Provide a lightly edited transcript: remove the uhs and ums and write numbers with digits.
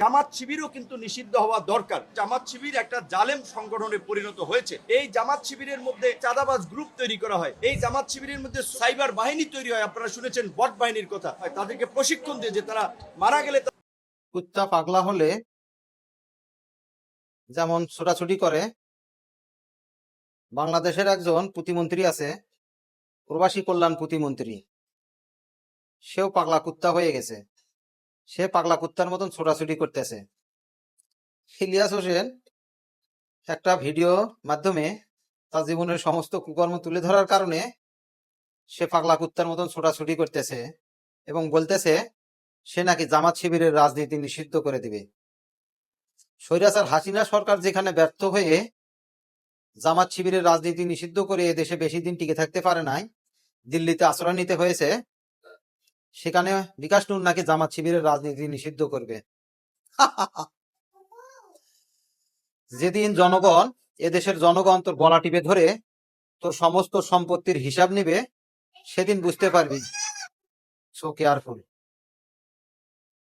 জামাত শিবিরও কিন্তু নিষিদ্ধ হওয়া দরকার। জামাত শিবির একটা জালেম সংগঠনে পরিণত হয়েছে। এই জামাত শিবিরের মধ্যে চাঁদাবাজ গ্রুপ তৈরি করা হয়, এই জামাত শিবিরের মধ্যে সাইবার বাহিনী তৈরি হয়। আপনারা শুনেছেন বট বাহিনীর কথা, তাদেরকে প্রশিক্ষণ দিয়ে যে তারা মারা গেলে কুত্তা পাগলা হলে যেমন ছোটাছুটি করে, বাংলাদেশের একজন প্রতিমন্ত্রী আছে, প্রবাসী কল্যাণ প্রতিমন্ত্রী, সেও পাগলা কুত্তা হয়ে গেছে। সে পাগলা কুত্তার মতন ছোটাছুটি করতেছে। ইলিয়াস হোসেন একটা ভিডিও মাধ্যমে তার জীবনের সমস্ত কুকর্ম তুলে ধরার কারণে সে পাগলা কুত্তার মতন ছোটাছুটি করতেছে এবং বলতেছে সে নাকি জামাত শিবিরের রাজনীতি নিষিদ্ধ করে দিবে। স্বৈরাচার হাসিনা সরকার যেখানে ব্যর্থ হয়ে জামাত শিবিরের রাজনীতি নিষিদ্ধ করে দেশে বেশি দিন টিকে থাকতে পারে নাই, দিল্লিতে আশ্রয় নিতে হয়েছে, সেখানে বিকাশ নূর নাকি জামাত শিবিরের রাজনীতি নিষিদ্ধ করবে। যেদিন জনগণ, এদেশের জনগণ তোর গলা টিপে ধরে তোর সমস্ত সম্পত্তির হিসাব নিবে, সেদিন বুঝতে পারবি। So careful.